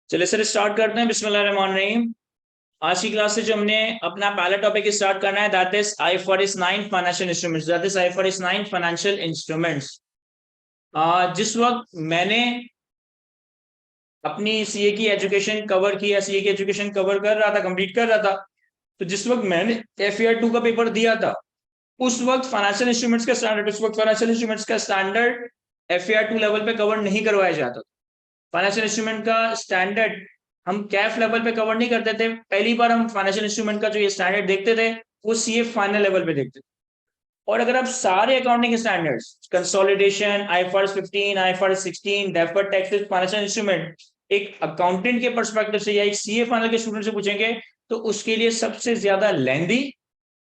चलिए sir start करते हैं। बिस्मिल्लाहिर्रहमानिर्रहीम। आज की क्लास से जो हमने अपना पहला टॉपिक स्टार्ट करना है that is IFRS 9 financial instruments. जिस वक्त मैंने अपनी सीए की एजुकेशन कवर की या सीए की एजुकेशन कवर कर रहा था, कंप्लीट कर रहा था, तो जिस वक्त मैंने FER2 का पेपर दिया था उस वक्त फाइनेंशियल इंस्ट्रूमेंट्स का स्टैंडर्ड FER2 लेवल पे कवर नहीं करवाया जाता। फाइनेंशियल इंस्ट्रूमेंट का स्टैंडर्ड हम कैफ लेवल पे कवर नहीं करते थे। पहली बार हम फाइनेंशियल इंस्ट्रूमेंट का जो ये स्टैंडर्ड देखते थे वो सीए फाइनल लेवल पे देखते थे। और अगर आप सारे accounting standards, consolidation, IFRS 15, IFRS 16, deferred taxes, financial instrument एक अकाउंटेंट के पर्सपेक्टिव से या एक सीए फाइनल के स्टूडेंट से पूछेंगे तो उसके लिए सबसे ज्यादा लेंदी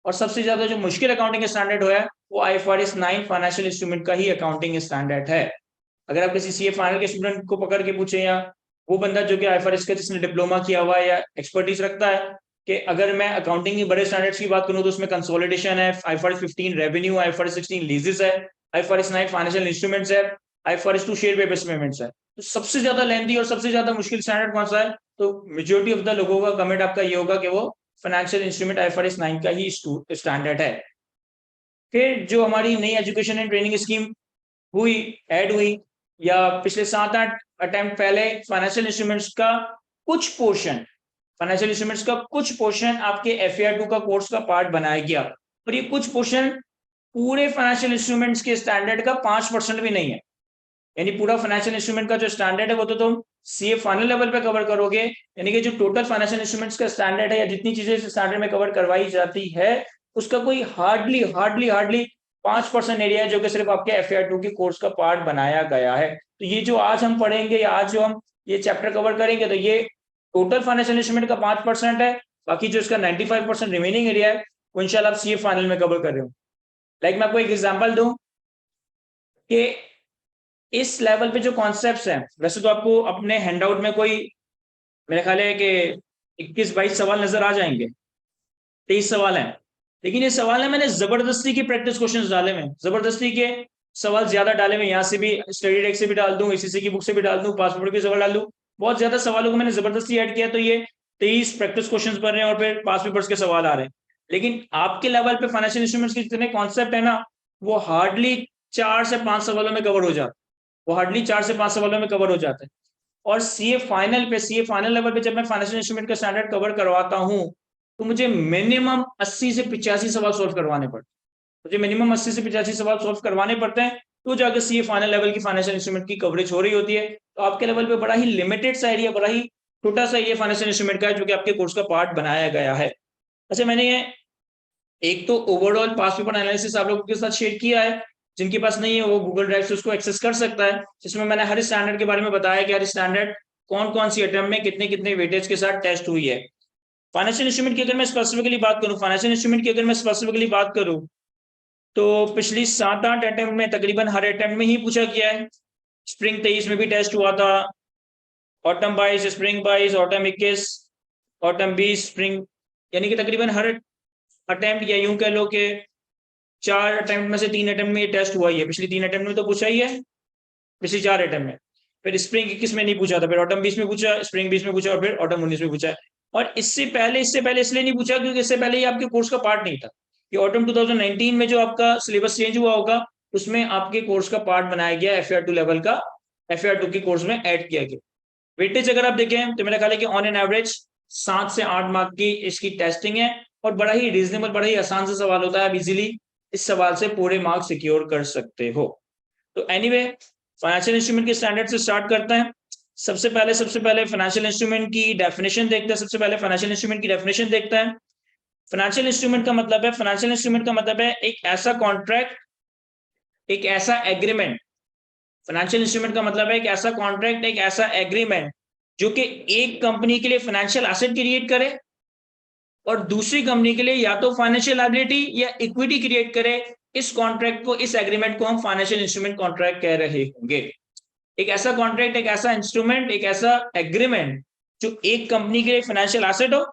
और सबसे ज्यादा जो मुश्किल अकाउंटिंग स्टैंडर्ड है वो IFRS 9 फाइनेंशियल इंस्ट्रूमेंट का ही अकाउंटिंग स्टैंडर्ड है। अगर आप किसी सीए फाइनल के स्टूडेंट को पकड़ के पूछे या वो बंदा जो कि IFRS का जिसने डिप्लोमा किया हुआ है या एक्सपर्टीज रखता है कि अगर मैं अकाउंटिंग की बड़े स्टैंडर्ड्स की बात करूं तो उसमें कंसोलिडेशन है, IFRS 15 रेवेन्यू, IFRS 16 लीजेस है, IFRS 9 फाइनेंशियल इंस्ट्रूमेंट्स है, IFRS 2 शेयर बेस्ड पेमेंट्स है, तो सबसे ज्यादा लेंथी और सबसे ज्यादा मुश्किल स्टैंडर्ड कौन सा है? तो मेजोरिटी ऑफ द लोगों का कमेंट आपका ये होगा कि वो फाइनेंशियल इंस्ट्रूमेंट IFRS 9 का ही स्टैंडर्ड है। फिर जो हमारी नई एजुकेशन एंड ट्रेनिंग स्कीम हुई, ऐड हुई, या पिछले 7-8 अटेम्प्ट पहले फाइनेंशियल इंस्ट्रूमेंट्स का कुछ पोर्शन आपके FER2 का कोर्स का पार्ट बनाया गया। और ये कुछ पोर्शन पूरे फाइनेंशियल इंस्ट्रूमेंट्स के स्टैंडर्ड का 5% भी नहीं है। यानी पूरा फाइनेंशियल इंस्ट्रूमेंट का जो स्टैंडर्ड है वो तो तुम सीए फाइनल लेवल पे कवर करोगे, यानी कि जो टोटल फाइनेंशियल इंस्ट्रूमेंट्स का स्टैंडर्ड है या जितनी चीजें इस स्टैंडर्ड में कवर करवाई जाती है उसका कोई हार्डली 5% एरिया है जो कि सिर्फ आपके FER2 के कोर्स का पार्ट बनाया गया है। तो ये जो आज हम पढ़ेंगे या आज जो हम ये चैप्टर कवर करेंगे तो ये टोटल फाइनेंशियल इंस्ट्रूमेंट का 5% है। बाकी जो इसका 95% रिमेनिंग एरिया है वो इंशाल्लाह आप सीए फाइनल में कवर कर रहे हो। मैं आपको एक एग्जांपल दूं कि इस लेवल पे जो कॉन्सेप्ट्स हैं, वैसे तो आपको अपने हैंडआउट में कोई मेरे ख्याल है कि 21-22 सवाल नजर आ जाएंगे, 23 सवाल हैं, लेकिन ये सवाल है मैंने जबरदस्ती की प्रैक्टिस क्वेश्चंस डाले में, जबरदस्ती के सवाल ज्यादा डाले में, यहाँ से भी स्टडी डेक से भी डाल दूं, ACC की बुक से भी डाल दूं, पासपोर्ट के सवाल डाल दूं, बहुत ज्यादा सवालों को मैंने जबरदस्ती ऐड किया तो ये 23 प्रैक्टिस क्वेश्चन बन रहे हैं और फिर पास पेपर्स के सवाल आ रहे हैं। लेकिन आपके लेवल पे फाइनेंशियल इंस्ट्रूमेंट्स के जितने कॉन्सेप्ट है ना वो हार्डली 4 से 5 सवालों में कवर हो जाता है, वो हार्डली 4 से 5 सवालों में कवर हो जाता है। और सीए फाइनल लेवल पे जब मैं फाइनेंशियल इंस्ट्रूमेंट का स्टैंडर्ड कवर करवाता हूँ तो मुझे मिनिमम 80 से 85 सवाल सॉल्व करवाने पड़ते हैं, मुझे मिनिमम 80 से 85 सवाल सॉल्व करवाने पड़ते हैं, तो जाकर सीए फाइनल लेवल की फाइनेंशियल इंस्ट्रूमेंट की कवरेज हो रही होती है। तो आपके लेवल पे बड़ा ही लिमिटेड सा एरिया, बड़ा ही छोटा सा एरिया फाइनेंशियल इंस्ट्रूमेंट का है जो कि आपके कोर्स का पार्ट बनाया गया है। अच्छा, मैंने ये एक तो ओवरऑल पास पेपर एनालिसिस आप लोगों के साथ शेयर किया है, जिनके पास नहीं है वो गूगल ड्राइव से उसको एक्सेस कर सकता है, जिसमें मैंने हर स्टैंडर्ड के बारे में बताया कि हर स्टैंडर्ड कौन कौन सी अटेम्प्ट में कितने कितने वेटेज के साथ टेस्ट हुई है। फाइनेंशियल इंस्ट्रूमेंट की अगर मैं स्पेसिफिकली बात करूं तो पिछली 7-8 अटेम्प्ट में तकरीबन हर अटेम्प्ट में ही पूछा गया है। स्प्रिंग 23 में भी टेस्ट हुआ था, autumn 22, spring 22, autumn 21, autumn 20, spring, यानी कि तकरीबन हर अटेम्प्ट या यूं कह लो कि 4 अटेम्प्ट में से 3 अटेम्प्ट में ये टेस्ट हुआ ही है। पिछली 3 अटेम्प्ट में तो पूछा ही है, पिछली 4 अटेम्प्ट में। फिर स्प्रिंग 21 में नहीं पूछा था, फिर ऑटम 20 में पूछा, स्प्रिंग 20 में पूछा और फिर ऑटम 19 में पूछा है। और इससे पहले इसलिए नहीं पूछा क्योंकि इससे पहले ये आपके कोर्स का पार्ट नहीं था। ये ऑटम 2019 में जो आपका सिलेबस चेंज हुआ होगा उसमें आपके कोर्स का पार्ट बनाया गया, FER2 लेवल का, FER2 के कोर्स में ऐड किया गया। वेटेज अगर आप देखें तो मेरा ख्याल है कि ऑन एन एवरेज 7 से 8 मार्क की इसकी टेस्टिंग है और बड़ा ही रीजनेबल, बड़ा ही आसान सा सवाल होता है, आप इजीली इस सवाल से पूरे मार्क्स सिक्योर कर सकते हो। तो एनीवे फाइनेंशियल इंस्ट्रूमेंट के स्टैंडर्ड से स्टार्ट करते हैं। सबसे पहले फाइनेंशियल इंस्ट्रूमेंट की डेफिनेशन देखते हैं। फाइनेंशियल इंस्ट्रूमेंट का मतलब है एक ऐसा कॉन्ट्रैक्ट, एक ऐसा एग्रीमेंट। फाइनेंशियल इंस्ट्रूमेंट का मतलब है एक ऐसा कॉन्ट्रैक्ट, एक ऐसा एग्रीमेंट जो कि एक कंपनी के लिए फाइनेंशियल एसेट क्रिएट करे और दूसरी कंपनी के लिए या तो फाइनेंशियल लायबिलिटी या इक्विटी क्रिएट करे। इस कॉन्ट्रैक्ट को, इस एग्रीमेंट को हम फाइनेंशियल इंस्ट्रूमेंट कॉन्ट्रैक्ट कह रहे होंगे। एक ऐसा कॉन्ट्रैक्ट, एक ऐसा इंस्ट्रूमेंट, एक ऐसा एग्रीमेंट जो एक कंपनी के लिए फाइनेंशियल एसेट हो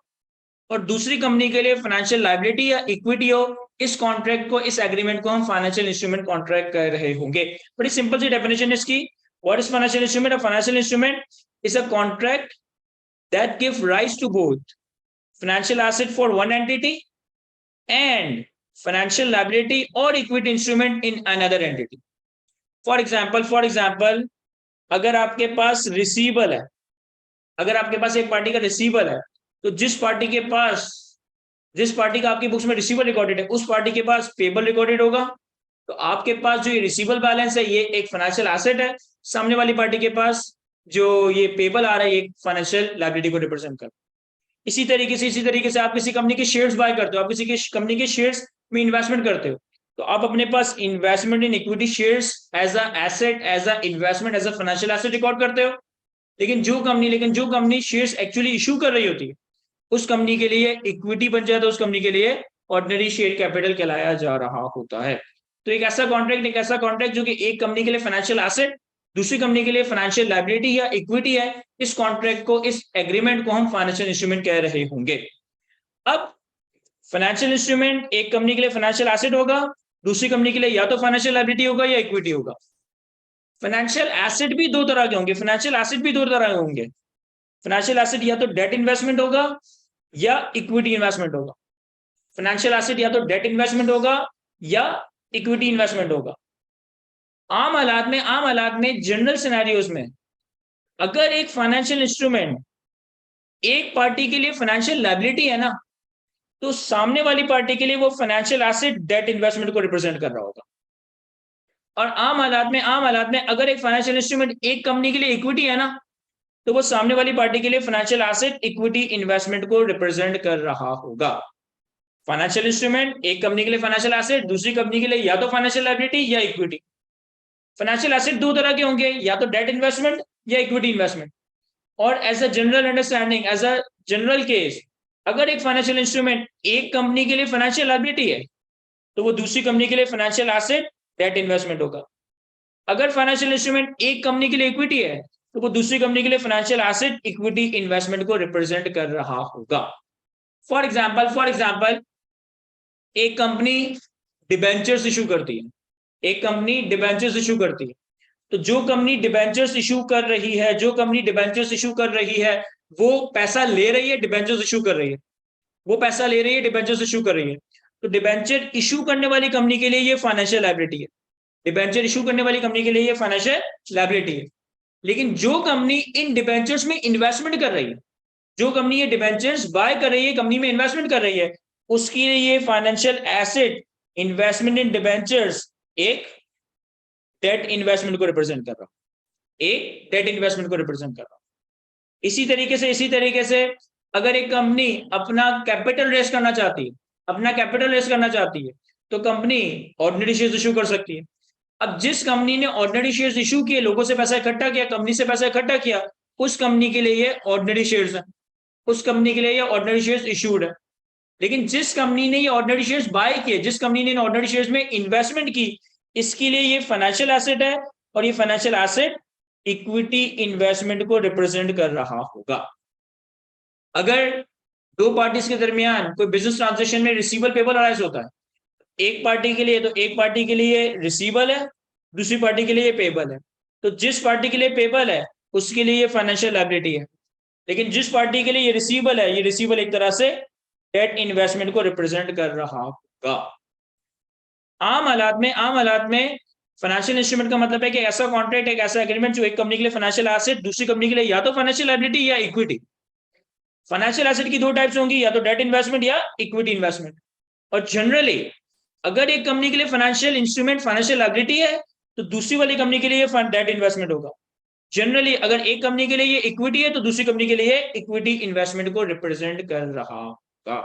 और दूसरी कंपनी के लिए फाइनेंशियल लायबिलिटी या इक्विटी हो, इस कॉन्ट्रैक्ट को, इस एग्रीमेंट को हम फाइनेंशियल इंस्ट्रूमेंट कॉन्ट्रैक्ट कह रहे होंगे। बड़ी सिंपल सी डेफिनेशन है इसकी। What is financial instrument? A financial instrument is a contract that give rise to both financial asset for one entity and financial liability or equity instrument in another entity. For example, अगर आपके पास receivable है, अगर आपके पास एक party का receivable है, तो जिस पार्टी का आपकी बुक्स में रिसीवेबल रिकॉर्डेड है, उस पार्टी के पास पेबल रिकॉर्डेड होगा। तो आपके पास जो ये रिसीवेबल बैलेंस है, ये एक फाइनेंशियल एसेट है, सामने वाली पार्टी के पास जो ये पेबल आ रहा है, ये फाइनेंशियल लायबिलिटी को रिप्रेजेंट कर। इसी तरीके से आप किसी कंपनी के शेयर्स बाय करते हो, आप किसी कंपनी के शेयर्स में इन्वेस्टमेंट करते हो, तो आप अपने पास investment in equity shares as a asset, as a investment, as a financial asset record करते हो। लेकिन जो कंपनी शेयर्स एक्चुअली इशू कर रही होती है, उस कंपनी के लिए इक्विटी बन जाता है, उस कंपनी के लिए ऑर्डिनरी शेयर कैपिटल कहलाया जा रहा होता है। तो एक ऐसा कॉन्ट्रैक्ट जो कि एक कंपनी के लिए फाइनेंशियल एसेट, दूसरी कंपनी के लिए फाइनेंशियल लायबिलिटी या इक्विटी है, इस कॉन्ट्रैक्ट को, इस एग्रीमेंट को हम फाइनेंशियल इंस्ट्रूमेंट कह रहे होंगे। अब फाइनेंशियल इंस्ट्रूमेंट एक कंपनी के लिए फाइनेंशियल एसेट होगा, दूसरी कंपनी के लिए या तो फाइनेंशियल लायबिलिटी होगा या इक्विटी होगा। फाइनेंशियल एसेट भी दो तरह के होंगे, फाइनेंशियल एसेट या तो डेट इन्वेस्टमेंट होगा या इक्विटी इन्वेस्टमेंट होगा। फाइनेंशियल एसेट या तो डेट इन्वेस्टमेंट होगा या इक्विटी इन्वेस्टमेंट होगा। आम हालात में जनरल सिनेरियोज में अगर एक फाइनेंशियल इंस्ट्रूमेंट एक पार्टी के लिए फाइनेंशियल लायबिलिटी है ना, तो सामने वाली पार्टी के लिए वो फाइनेंशियल एसेट डेट इन्वेस्टमेंट को रिप्रेजेंट कर रहा होगा। और आम हालात में अगर एक फाइनेंशियल इंस्ट्रूमेंट एक कंपनी के लिए इक्विटी है ना, तो वो सामने वाली पार्टी के लिए फाइनेंशियल एसेट इक्विटी इन्वेस्टमेंट को रिप्रेजेंट कर रहा होगा। फाइनेंशियल इंस्ट्रूमेंट एक कंपनी के लिए फाइनेंशियल एसेट, दूसरी कंपनी के लिए या तो फाइनेंशियल लायबिलिटी या इक्विटी। फाइनेंशियल एसेट दो तरह के होंगे, या तो डेट इन्वेस्टमेंट या इक्विटी इन्वेस्टमेंट। और as a general understanding, as a general case, अगर एक फाइनेंशियल इंस्ट्रूमेंट एक कंपनी के लिए फाइनेंशियल लायबिलिटी है, तो वो दूसरी कंपनी के लिए फाइनेंशियल एसेट डेट इन्वेस्टमेंट होगा। अगर फाइनेंशियल इंस्ट्रूमेंट एक कंपनी के लिए इक्विटी है, तो वो दूसरी कंपनी के लिए फाइनेंशियल एसेट इक्विटी इन्वेस्टमेंट को रिप्रेजेंट कर रहा होगा। फॉर एग्जाम्पल एक कंपनी डिबेंचर्स इशू करती है, तो जो कंपनी डिबेंचर्स इशू कर रही है, वो पैसा ले रही है, डिबेंचर्स इशू कर रही है, तो डिबेंचर इशू करने वाली कंपनी के लिए ये फाइनेंशियल लायबिलिटी है। लेकिन जो कंपनी इन डिबेंचर्स में इन्वेस्टमेंट कर रही है, जो कंपनी ये डिबेंचर्स बाय कर रही है, कंपनी में इन्वेस्टमेंट कर रही है, उसके लिए ये फाइनेंशियल एसेट इन्वेस्टमेंट इन डिबेंचर्स एक डेट इन्वेस्टमेंट को रिप्रेजेंट कर रहा। इसी तरीके से अगर एक कंपनी अपना कैपिटल रेस करना चाहती है, तो कंपनी ऑर्डिनरी शेयर्स इशू कर सकती है। अब जिस कंपनी ने ऑर्डिनरी शेयर्स इशू किए, लोगों से पैसा इकट्ठा किया, कंपनी से पैसा इकट्ठा किया, उस कंपनी के लिए ये ऑर्डिनरी शेयर्स है, उस कंपनी के लिए ये ऑर्डिनरी शेयर्स इशूड है। लेकिन जिस कंपनी ने ये ऑर्डिनरी शेयर्स बाय किए, जिस कंपनी ने ऑर्डिनरी शेयर्स में इन्वेस्टमेंट की, इसके लिए ये फाइनेंशियल एसेट है, और ये फाइनेंशियल एसेट इक्विटी इन्वेस्टमेंट को रिप्रेजेंट कर रहा होगा। अगर दो पार्टीज के दरमियान कोई बिजनेस ट्रांजेक्शन में रिसीवेबल पेबल अराइज होता है, एक पार्टी के लिए रिसीवेबल है, दूसरी पार्टी के लिए पेबल है, तो जिस पार्टी के लिए पेबल है उसके लिए ये फाइनेंशियल लायबिलिटी है। लेकिन जिस पार्टी के लिए ये रिसीवेबल है, ये रिसीवेबल एक तरह से डेट इन्वेस्टमेंट को रिप्रेजेंट कर रहा होगा। आम हालात में फाइनेंशियल इंस्ट्रूमेंट का मतलब है कि ऐसा कॉन्ट्रैक्ट, एक ऐसा एग्रीमेंट जो एक कंपनी के लिए फाइनेंशियल एसेट, दूसरी कंपनी के लिए या तो फाइनेंशियल लायबिलिटी या इक्विटी। फाइनेंशियल एसेट की दो टाइप्स होंगी, या तो डेट इन्वेस्टमेंट या इक्विटी इन्वेस्टमेंट। और जनरली अगर एक कंपनी के लिए फाइनेंशियल इंस्ट्रूमेंट फाइनेंशियल लायबिलिटी है, तो दूसरी वाली कंपनी के लिए डेट इन्वेस्टमेंट होगा। जनरली अगर एक कंपनी के लिए ये इक्विटी है, तो दूसरी कंपनी के लिए इक्विटी इन्वेस्टमेंट को रिप्रेजेंट कर रहा होगा।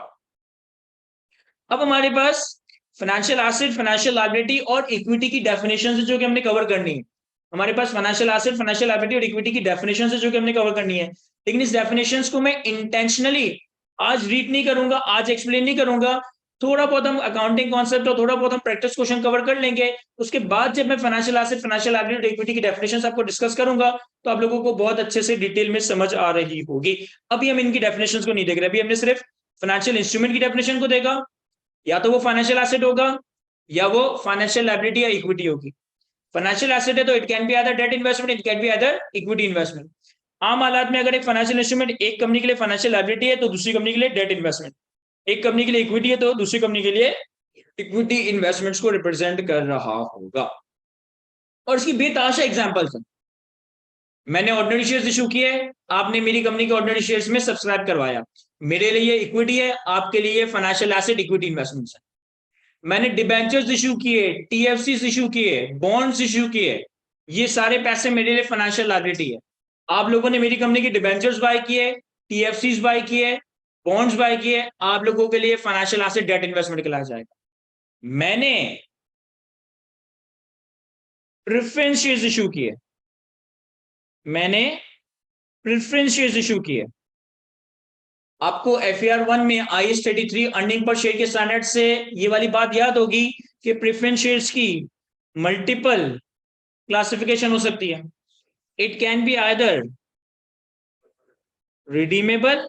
अब हमारे पास फाइनेंशियल एसेट, फाइनेंशियल लायबिलिटी और इक्विटी की डेफिनेशन है जो कि हमने कवर करनी है। हमारे पास फाइनेंशियल एसेट, फाइनेंशियल लायबिलिटी और इक्विटी की डेफिनेशन है जो कि हमने कवर करनी है। लेकिन इस डेफिनेशंस को मैं इंटेंशनली आज रीड नहीं करूंगा, आज एक्सप्लेन नहीं करूंगा। थोड़ा बहुत हम अकाउंटिंग कॉन्सेप्ट और थोड़ा बहुत हम प्रैक्टिस क्वेश्चन कवर कर लेंगे। उसके बाद जब मैं फाइनेंशियल एसेट, फाइनेंशियल लायबिलिटी और इक्विटी की डेफिनेशंस आपको डिस्कस करूंगा, तो आप लोगों को बहुत अच्छे से डिटेल में समझ आ रही होगी। अभी हम इनकी डेफिनेशंस को नहीं देख रहे, अभी हमने सिर्फ फाइनेंशियल इंस्ट्रूमेंट की डेफिनेशन को देखा। या तो वो फाइनेंशियल एसेट होगा या वो फाइनेंशियल लायबिलिटी या इक्विटी होगी। फाइनेंशियल एसेट है तो it can be either debt investment, it can be either equity investment. आम हालात में अगर एक फाइनेंशियल इंस्ट्रूमेंट एक कंपनी के लिए फाइनेंशियल लायबिलिटी है तो दूसरी कंपनी के लिए डेट इन्वेस्टमेंट, एक कंपनी के लिए इक्विटी है तो दूसरी कंपनी के लिए इक्विटी इन्वेस्टमेंट्स को रिप्रेजेंट कर रहा होगा। और इसकी बेतहाशा एग्जांपल्स हैं। मैंने ऑर्डिनरी शेयर्स इशू किए, आपने मेरी कंपनी के ऑर्डिनरी शेयर्स में सब्सक्राइब करवाया, मेरे लिए इक्विटी है, आपके लिए फाइनेंशियल एसेट इक्विटी इन्वेस्टमेंट्स है। मैंने डिबेंचर्स इशू किए, टीएफसी इशू किए, बॉन्ड्स इशू किए, ये सारे पैसे मेरे लिए फाइनेंशियल लायबिलिटी है। आप लोगों ने मेरी कंपनी की डिबेंचर्स बाय किए, टीएफसीज बाय किए, बॉन्ड्स बाय किए, आप लोगों के लिए फाइनेंशियल एसेट डेट इन्वेस्टमेंट कहलाया जाएगा। मैंने प्रेफरेंस शेयर्स इशू किए, मैंने प्रेफरेंस शेयर्स इशू किए। आपको FER1 में IAS 33 अर्निंग पर शेयर के स्टैंडर्ड से ये वाली बात याद होगी कि प्रेफरेंस शेयर्स की मल्टीपल क्लासिफिकेशन हो सकती है। It can be either redeemable,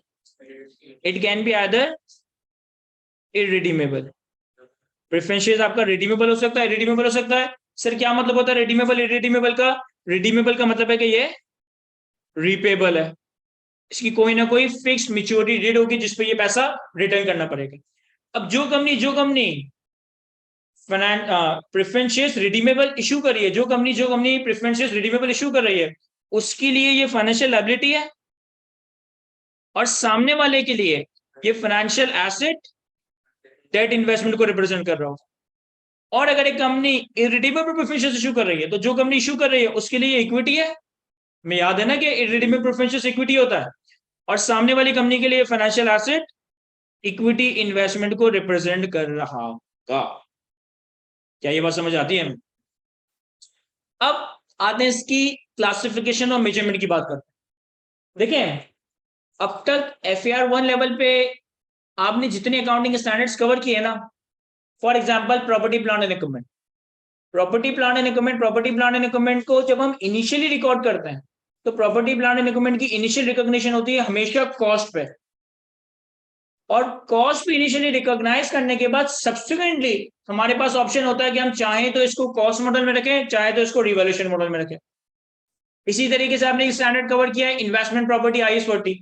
it can be either irredeemable. Preference shares आपका रिडीमेबल हो सकता है, इररिडीमेबल हो सकता है। सर क्या मतलब होता है रिडीमेबल इररिडीमेबल का? रिडीमेबल का मतलब है कि ये रीपेबल है, इसकी कोई ना कोई फिक्स मैच्योरिटी डेट होगी जिस पे ये पैसा रिटर्न करना पड़ेगा। अब जो company preference shares redeemable issue कर रही है, जो company preference shares redeemable issue कर रही है, उसके लिए ये फाइनेंशियल लायबिलिटी है, और सामने वाले के लिए ये फाइनेंशियल एसेट डेट इन्वेस्टमेंट को रिप्रेजेंट कर रहा हो। और अगर एक company irredeemable preference shares issue कर रही है तो जो कंपनी इशू कर रही है उसके लिए इक्विटी है। मैं याद है ना कि इररिडीमेबल प्रेफरेंस शेयर्स इक्विटी होता है, और सामने वाली कंपनी के लिए फाइनेंशियल एसेट इक्विटी इन्वेस्टमेंट को रिप्रेजेंट कर रहा होगा। क्या ये बात समझ आती है? अब आते हैं इसकी क्लासिफिकेशन और मेजरमेंट की बात करते हैं। देखें, अब तक FER1 लेवल पे आपने जितने अकाउंटिंग स्टैंडर्ड्स कवर किए ना, for example property plant and equipment, property plant and equipment को जब हम इनिशियली रिकॉर्ड करते हैं तो प्रॉपर्टी प्लांट एंड इक्विपमेंट की इनिशियल रिकॉग्निशन होती है हमेशा कॉस्ट पे, और कॉस्ट पे इनिशियली रिकॉग्नाइज करने के बाद सब्सिक्वेंटली हमारे पास ऑप्शन होता है कि हम चाहें तो इसको कॉस्ट मॉडल में रखें, चाहे तो इसको रिवैल्यूएशन मॉडल में रखें। इसी तरीके से आपने स्टैंडर्ड कवर किया है investment property IAS 40।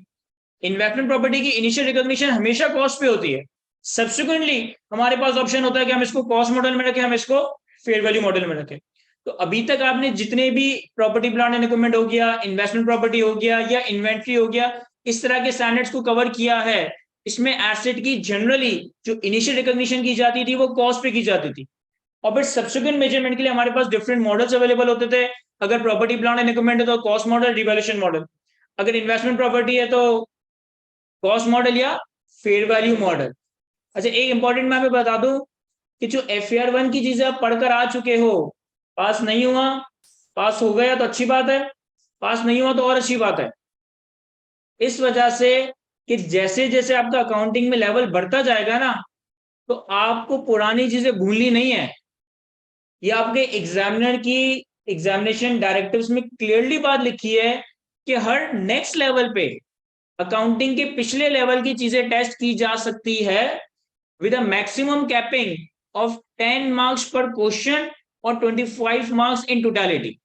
Investment property की इनिशियल रिकॉग्निशन हमेशा कॉस्ट पे होती है, सब्सिक्वेंटली हमारे पास ऑप्शन होता है कि हम इसको कॉस्ट मॉडल में रखें, हम इसको फेयर वैल्यू मॉडल में रखें। तो अभी तक आपने जितने भी प्रॉपर्टी प्लांट एंड इक्विपमेंट हो गया, इन्वेस्टमेंट प्रॉपर्टी हो गया, या इन्वेंट्री हो गया, इस तरह के स्टैंडर्ड्स को कवर किया है। इसमें एसेट की जनरली जो इनिशियल रिकॉग्निशन की जाती थी वो कॉस्ट पे की जाती थी, और फिर सब्सिक्वेंट मेजरमेंट के लिए हमारे पास डिफरेंट मॉडल्स अवेलेबल होते थे। अगर प्रॉपर्टी प्लांट एंड इक्विपमेंट है तो कॉस्ट मॉडल, रिवैल्यूएशन मॉडल। अगर इन्वेस्टमेंट प्रॉपर्टी है तो कॉस्ट मॉडल या फेयर वैल्यू मॉडल। अच्छा, एक इंपॉर्टेंट मैं आपको बता दूं कि जो FER1 की चीजें आप पढ़कर आ चुके हो, पास नहीं हुआ, पास हो गया तो अच्छी बात है, पास नहीं हुआ तो और अच्छी बात है। इस वजह से कि जैसे जैसे आपका अकाउंटिंग में लेवल बढ़ता जाएगा ना, तो आपको पुरानी चीजें भूलनी नहीं है। ये आपके एग्जामिनर की एग्जामिनेशन डायरेक्टिव्स में क्लियरली बात लिखी है कि हर नेक्स्ट लेवल पे अकाउंटिंग के पिछले लेवल की चीजें टेस्ट की जा सकती है with a maximum capping of 10 marks पर क्वेश्चन और 25 मार्क्स इन टोटलिटी।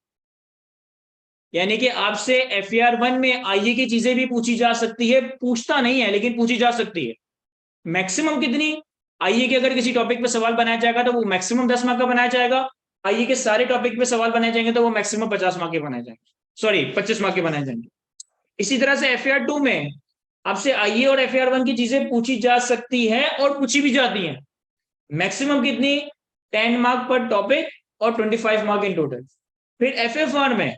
यानी कि आपसे FER1 में आईए की चीजें भी पूछी जा सकती है, पूछता नहीं है लेकिन पूछी जा सकती है। मैक्सिमम कितनी? आईए के अगर किसी टॉपिक पे सवाल बनाया जाएगा तो वो मैक्सिमम 10 मार्क का बनाया जाएगा। आईए के सारे टॉपिक पे सवाल बनाए जाएंगे तो वो मैक्सिमम 50 मार्क के बनाए जाएंगे, सॉरी 25 मार्क के बनाए जाएंगे। इसी तरह से FER2 में आपसे आईए और FER1 की चीजें पूछी जा सकती है और पूछी भी जाती हैं। मैक्सिमम कितनी? 10 मार्क पर टॉपिक और 25 मार्क इन टोटल। फिर FFR में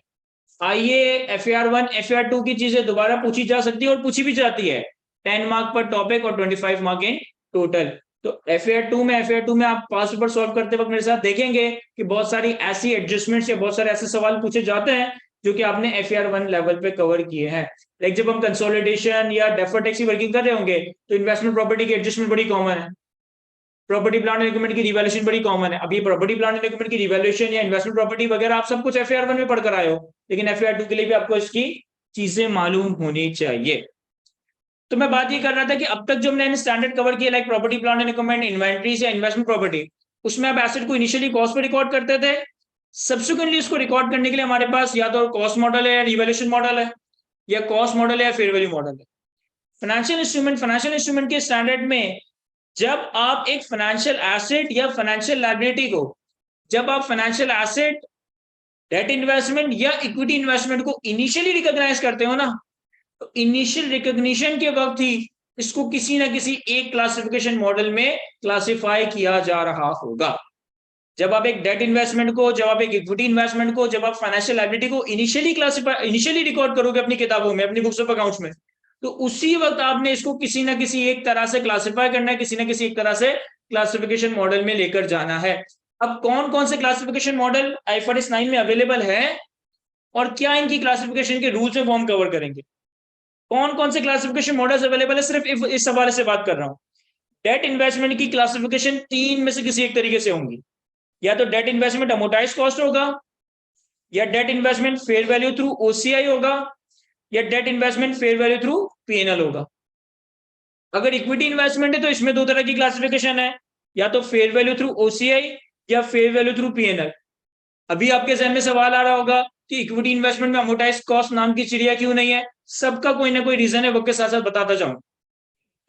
आईए, FER1, FER2 की चीजें दोबारा पूछी जा सकती है और पूछी भी जाती है, 10 मार्क पर टॉपिक और 25 मार्क इन टोटल। तो FER2 में आप पास पेपर सॉल्व करते वक्त मेरे साथ देखेंगे कि बहुत सारी ऐसी एडजस्टमेंट्स या बहुत सारे ऐसे सवाल पूछे जाते हैं जो कि आपने FER1 लेवल पे कवर किए हैं। लाइक जब हम कंसोलिडेशन या डेफर्ड टैक्स की वर्किंग कर रहे होंगे तो इन्वेस्टमेंट प्रॉपर्टी की एडजस्टमेंट बड़ी कॉमन है, प्रॉपर्टी प्लांट एंड इक्विपमेंट की रिवैल्यूएशन बड़ी कॉमन है। अब ये प्रॉपर्टी प्लांट एंड इक्विपमेंट की रिवैल्यूएशन या इन्वेस्टमेंट प्रॉपर्टी वगैरह आप सब कुछ FER1 में पढ़कर आए हो, लेकिन FER2 के लिए भी आपको इसकी चीजें मालूम होनी चाहिए। तो मैं बात ये कर रहा था कि अब तक जो हमने स्टैंडर्ड कवर किया, like property plant and equipment, inventories या इन्वेस्टमेंट प्रॉपर्टी, उसमें आप एसेट को इनिशियली कॉस्ट पे रिकॉर्ड करते थे। सब्सिक्वेंटली इसको रिकॉर्ड करने के लिए हमारे पास या तो कॉस्ट मॉडल है या रिवैल्यूएशन मॉडल है। या कॉस्ट मॉडल है या फेयर वैल्यू मॉडल है। फाइनेंशियल इंस्ट्रूमेंट के स्टैंडर्ड में जब आप एक फाइनेंशियल एसेट या फाइनेंशियल लायबिलिटी को, जब आप फाइनेंशियल एसेट, डेट इन्वेस्टमेंट या इक्विटी इन्वेस्टमेंट को इनिशियली रिकॉग्नाइज करते हो ना, तो इनिशियल रिकॉग्निशन के वक्त ही इसको किसी ना किसी एक क्लासिफिकेशन मॉडल में क्लासिफाई किया जा रहा होगा। जब आप एक डेट इन्वेस्टमेंट को, जब आप एक इक्विटी इन्वेस्टमेंट को, जब आप फाइनेंशियल लायबिलिटी को इनिशियली रिकॉर्ड करोगे अपनी किताबों में, अपनी बुक्स ऑफ अकाउंट्स में, तो उसी वक्त आपने इसको किसी ना किसी एक तरह से क्लासिफाई करना है, किसी ना किसी एक तरह से क्लासिफिकेशन मॉडल में लेकर जाना है। अब कौन कौन से क्लासिफिकेशन मॉडल IFRS 9 में अवेलेबल है और क्या इनकी क्लासिफिकेशन के रूल्स में फॉर्म कवर करेंगे, कौन कौन से क्लासिफिकेशन मॉडल्स अवेलेबल है, सिर्फ इस हवाले से बात कर रहा हूं। डेट इन्वेस्टमेंट की क्लासिफिकेशन 3 में से किसी एक तरीके से होंगी, या तो डेट इन्वेस्टमेंट अमोर्टाइज कॉस्ट होगा, या debt investment fair value through OCI होगा, या debt investment fair value through PNL होगा। अगर इक्विटी इन्वेस्टमेंट है तो इसमें 2 तरह की क्लासिफिकेशन है, या तो फेयर वैल्यू थ्रू OCI या फेयर वैल्यू थ्रू PNL। अभी आपके जहन में सवाल आ रहा होगा कि इक्विटी इन्वेस्टमेंट में अमोर्टाइज कॉस्ट नाम की चिड़िया क्यों नहीं है। सबका कोई ना कोई रीजन है, वो के साथ साथ बताता जाऊं।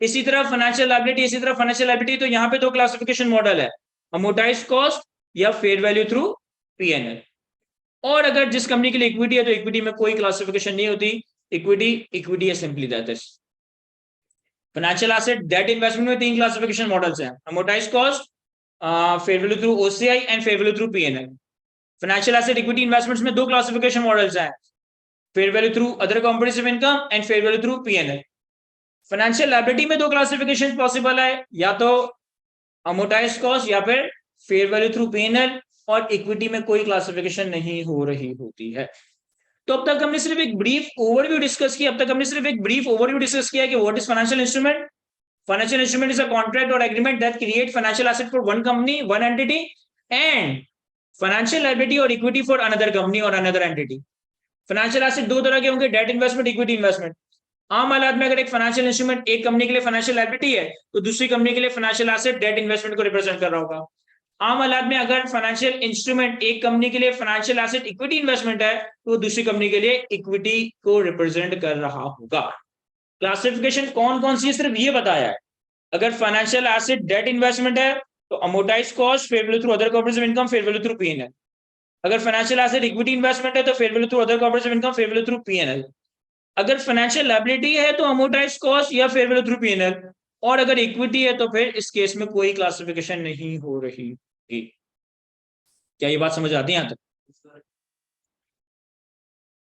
इसी तरह फाइनेंशियल लायबिलिटी, तो यहाँ पे 2 क्लासिफिकेशन मॉडल है, अमोर्टाइज कॉस्ट या फेयर वैल्यू थ्रू PNL। और अगर जिस कंपनी के लिए इक्विटी है तो इक्विटी में कोई क्लासिफिकेशन नहीं होती, इक्विटी है simply that is. Financial asset debt investment में 3 क्लासिफिकेशन मॉडल्स हैं, amortise cost, fair value through OCI and fair value through PNL। Financial asset equity investments में 2 क्लासिफिकेशन मॉडल्स हैं, fair value through other comprehensive income and fair value through PNL। Financial liability में 2 classification possible है, या तो amortise cost या फिर fair value through PNL, और equity में कोई क्लासिफिकेशन नहीं हो रही होती है। तो अब तक हमने सिर्फ एक ब्रीफ ओवरव्यू डिस्कस किया कि what is financial instrument. Financial instrument is a contract और agreement that create financial asset for one company, one entity, and financial liability और इक्विटी फॉर अनदर कंपनी और अनदर एंटिटी। फाइनेंशियल एसेट 2 तरह के होंगे, date investment, equity investment. आम हालात में अगर एक फाइनेंशियल इंस्ट्रूमेंट एक कंपनी के लिए फाइनेंशियल लायबिलिटी है तो दूसरी कंपनी के लिए फाइनेंशियल एसेट डेट इन्वेस्टमेंट को रिप्रेजेंट कर रहा होगा। आम हालात में अगर फाइनेंशियल इंस्ट्रूमेंट एक कंपनी के लिए फाइनेंशियल एसेट इक्विटी इन्वेस्टमेंट है तो दूसरी कंपनी के लिए इक्विटी को रिप्रेजेंट कर रहा होगा। क्लासिफिकेशन कौन कौन सी सिर्फ ये बताया है। अगर फाइनेंशियल एसेट डेट इन्वेस्टमेंट है तो amortise cost, fair value through other comprehensive income, fair value through PNL। अगर फाइनेंशियल एसेट इक्विटी इन्वेस्टमेंट है तो fair value through other comprehensive income, fair value through PNL। अगर फाइनेंशियल लायबिलिटी है तो amortise cost या fair value through PNL, और अगर equity है तो फिर इस केस में कोई क्लासिफिकेशन नहीं हो रही। क्या ये बात समझ आती है यहां तक?